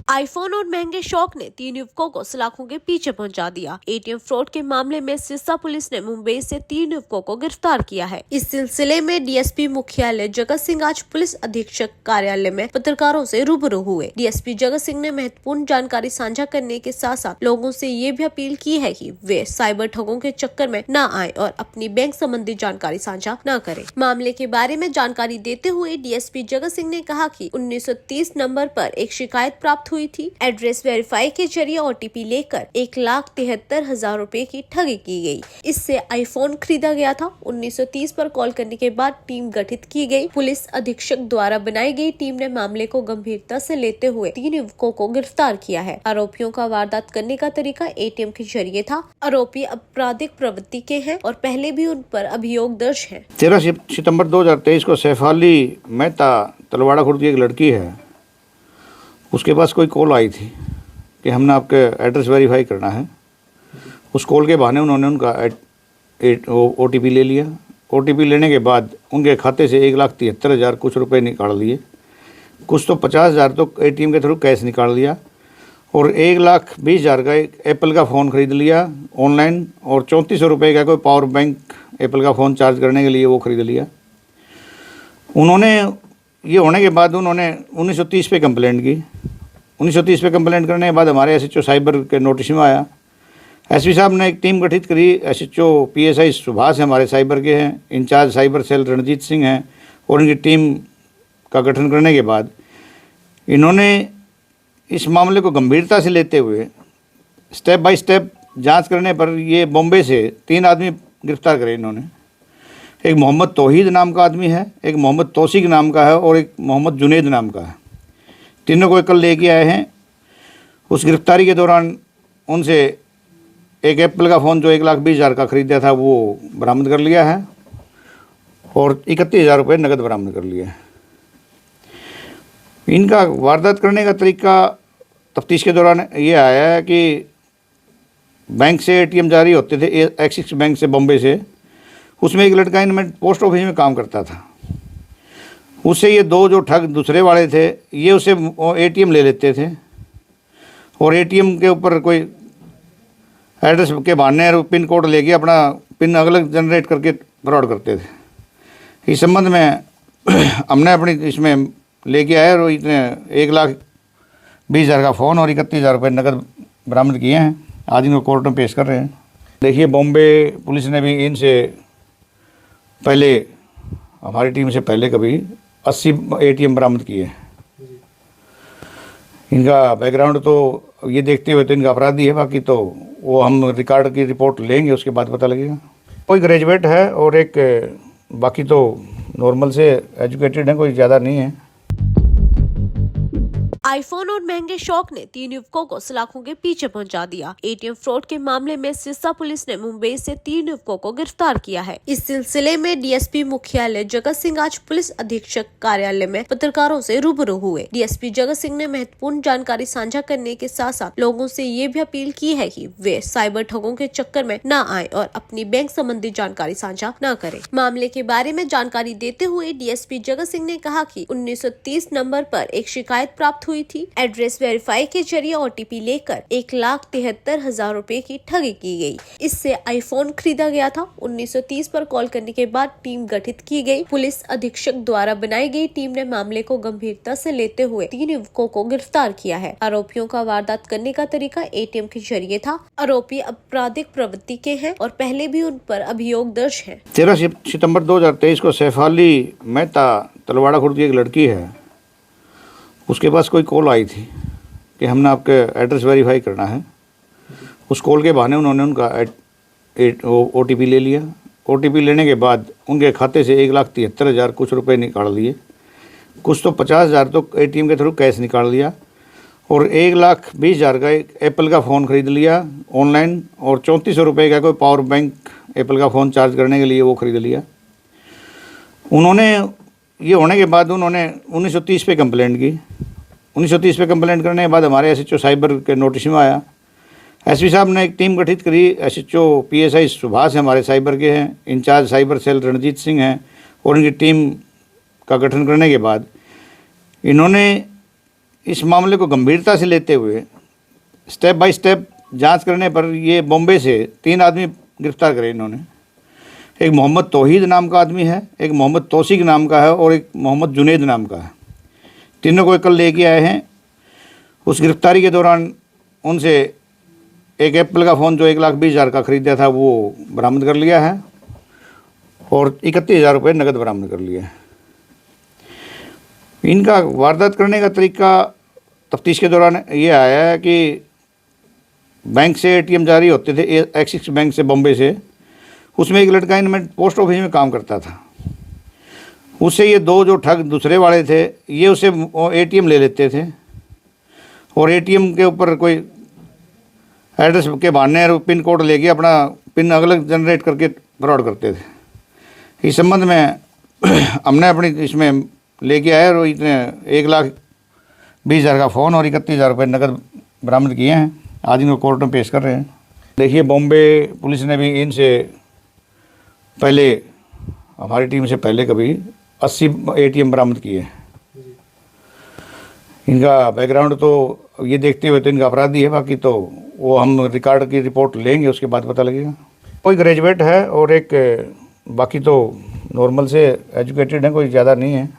IPhone और महंगे शौक ने 3 युवकों को सलाखों के पीछे पहुंचा दिया। एटीएम फ्रॉड के मामले में सिरसा पुलिस ने मुंबई से 3 युवकों को गिरफ्तार किया है। इस सिलसिले में डीएसपी मुख्यालय जगत सिंह आज पुलिस अधीक्षक कार्यालय में पत्रकारों से रूबरू हुए। डीएसपी जगत सिंह ने महत्वपूर्ण जानकारी साझा करने के साथ साथ लोगों से ये भी अपील की है कि वे साइबर ठगों के चक्कर में न आए और अपनी बैंक संबंधी जानकारी साझा न करें। मामले के बारे में जानकारी देते हुए डीएसपी जगत सिंह ने कहा कि 1930 नंबर पर एक शिकायत प्राप्त हुई थी। एड्रेस वेरीफाई के जरिए ओटीपी लेकर 1,73,000 रुपए की ठगी की गई। इससे आईफोन खरीदा गया था। 1930 पर कॉल करने के बाद टीम गठित की गई। पुलिस अधीक्षक द्वारा बनाई गई टीम ने मामले को गंभीरता से लेते हुए 3 युवकों को गिरफ्तार किया है। आरोपियों का वारदात करने का तरीका एटीएम के जरिए था। आरोपी आपराधिक प्रवृत्ति के हैं और पहले भी उन पर अभियोग दर्ज है। 13 सितंबर 2023 को सैफाली मेहता तलवाड़ा खुर्द की एक लड़की है, उसके पास कोई कॉल आई थी कि हमने आपके एड्रेस वेरीफाई करना है। उस कॉल के बहाने उन्होंने उनका ओटीपी ले लिया। ओटीपी लेने के बाद उनके खाते से 1,73,000 कुछ रुपए निकाल लिए। कुछ तो 50,000 तो एटीएम के थ्रू कैश निकाल लिया और 1,20,000 का एक एप्पल का फ़ोन ख़रीद लिया ऑनलाइन और 3400 रुपये का कोई पावर बैंक एप्पल का फ़ोन चार्ज करने के लिए वो ख़रीद लिया। उन्होंने ये होने के बाद उन्होंने 1930 पे कंप्लेंट की। 1930 पे कंप्लेंट करने के बाद हमारे एसएचओ साइबर के नोटिस में आया। एसपी साहब ने एक टीम गठित करी। एसएचओ पीएसआई सुभाष हमारे साइबर के हैं, incharge cyber cell Ranjit Singh हैं और इनकी टीम का गठन करने के बाद इन्होंने इस मामले को गंभीरता से लेते हुए स्टेप बाय स्टेप जांच करने पर ये बॉम्बे से 3 आदमी गिरफ्तार करे इन्होंने। एक मोहम्मद तौहीद नाम का आदमी है, एक मोहम्मद तौसीक नाम का है और एक मोहम्मद जुनेद नाम का है। तीनों को कल लेके आए हैं। उस गिरफ्तारी के दौरान उनसे एक एप्पल का फ़ोन जो 1,20,000 का ख़रीदा था वो बरामद कर लिया है और 31,000 रुपये नकद बरामद कर लिया है। इनका वारदात करने का तरीका तफ्तीश के दौरान ये आया है कि बैंक से एटीएम जारी होते थे एक्सिस बैंक से बॉम्बे से। उसमें एक लड़का इनमें पोस्ट ऑफिस में काम करता था। उससे ये 2 जो ठग दूसरे वाले थे ये उसे एटीएम ले लेते थे और एटीएम के ऊपर कोई एड्रेस के बहाने और पिन कोड लेके अपना पिन अलग जनरेट करके फ्रॉड करते थे। इस संबंध में हमने अपनी इसमें लेके आए और इतने 1,20,000 का फ़ोन और 31,000 रुपये नकद बरामद किए हैं। आज इनको कोर्ट में पेश कर रहे हैं। देखिए, बॉम्बे पुलिस ने भी इनसे पहले, हमारी टीम से पहले कभी 80 एटीएम बरामद किए। इनका बैकग्राउंड तो ये देखते हुए तो इनका अपराधी है, बाकी तो वो हम रिकॉर्ड की रिपोर्ट लेंगे, उसके बाद पता लगेगा। कोई ग्रेजुएट है और एक बाकी तो नॉर्मल से एजुकेटेड है, कोई ज़्यादा नहीं है। आईफोन और महंगे शौक ने 3 युवकों को सलाखों के पीछे पहुंचा दिया। एटीएम फ्रॉड के मामले में सिरसा पुलिस ने मुंबई से 3 युवकों को गिरफ्तार किया है। इस सिलसिले में डीएसपी मुख्यालय जगत सिंह आज पुलिस अधीक्षक कार्यालय में पत्रकारों से रूबरू हुए। डीएसपी जगत सिंह ने महत्वपूर्ण जानकारी साझा करने के साथ साथ लोगों से ये भी अपील की है कि वे साइबर ठगों के चक्कर में न आए और अपनी बैंक संबंधी जानकारी साझा न करें। मामले के बारे में जानकारी देते हुए डीएसपी जगत सिंह ने कहा कि 1930 नंबर पर एक शिकायत प्राप्त हुई थी। एड्रेस वेरीफाई के जरिए ओटीपी लेकर 1,73,000 रुपए की ठगी की गई। इससे आईफोन खरीदा गया था। 1930 पर कॉल करने के बाद टीम गठित की गई। पुलिस अधीक्षक द्वारा बनाई गई टीम ने मामले को गंभीरता से लेते हुए 3 युवकों को गिरफ्तार किया है। आरोपियों का वारदात करने का तरीका एटीएम के जरिए था। आरोपी आपराधिक प्रवृत्ति के हैं और पहले भी उन पर अभियोग दर्ज है। 13 सितंबर 2023 को सैफाली मेहता तलवाड़ा खुर्द की एक लड़की है, उसके पास कोई कॉल आई थी कि हमने आपके एड्रेस वेरीफाई करना है। उस कॉल के बहाने उन्होंने उनका ओटीपी ले लिया। ओटीपी लेने के बाद उनके खाते से 1,73,000 कुछ रुपए निकाल लिए। कुछ तो 50,000 तो एटीएम के थ्रू कैश निकाल लिया और 1,20,000 का एक एप्पल का फ़ोन ख़रीद लिया ऑनलाइन और 3400 रुपये का कोई पावर बैंक एप्पल का फ़ोन चार्ज करने के लिए वो ख़रीद लिया। उन्होंने ये होने के बाद उन्होंने 1930 पे कंप्लेंट की। 1930 पे कंप्लेंट करने के बाद हमारे एसएचओ साइबर के नोटिस में आया। एसपी साहब ने एक टीम गठित करी। एसएचओ पीएसआई सुभाष हमारे साइबर के हैं, incharge cyber cell Ranjit Singh हैं और इनकी टीम का गठन करने के बाद इन्होंने इस मामले को गंभीरता से लेते हुए स्टेप बाय स्टेप जांच करने पर ये बॉम्बे से 3 आदमी गिरफ्तार करे इन्होंने। एक मोहम्मद तौहीद नाम का आदमी है, एक मोहम्मद तौसीक नाम का है और एक मोहम्मद जुनैद नाम का है। तीनों को कल लेके आए हैं। उस गिरफ्तारी के दौरान उनसे एक एप्पल का फ़ोन जो 1,20,000 का ख़रीदा था वो बरामद कर लिया है और 31,000 रुपये नकद बरामद कर लिया है। इनका वारदात करने का तरीका तफ्तीश के दौरान ये आया है कि बैंक से एटीएम जारी होते थे, एक्सिस बैंक से बॉम्बे से। उसमें एक लड़का इनमें पोस्ट ऑफिस में काम करता था। उससे ये 2 जो ठग दूसरे वाले थे ये उसे एटीएम ले लेते थे और एटीएम के ऊपर कोई एड्रेस के बहाने और पिन कोड लेके अपना पिन अलग जनरेट करके फ्रॉड करते थे। इस संबंध में हमने अपनी इसमें लेके आए और इतने 1,20,000 का फ़ोन और 31,000 रुपये नकद बरामद किए हैं। आज इनको कोर्ट में पेश कर रहे हैं। देखिए, बॉम्बे पुलिस ने भी इनसे पहले, हमारी टीम से पहले कभी 80 एटीएम बरामद किए हैं। इनका बैकग्राउंड तो ये देखते हुए तो इनका अपराधी है, बाकी तो वो हम रिकॉर्ड की रिपोर्ट लेंगे, उसके बाद पता लगेगा। कोई ग्रेजुएट है और एक बाकी तो नॉर्मल से एजुकेटेड है, कोई ज़्यादा नहीं है।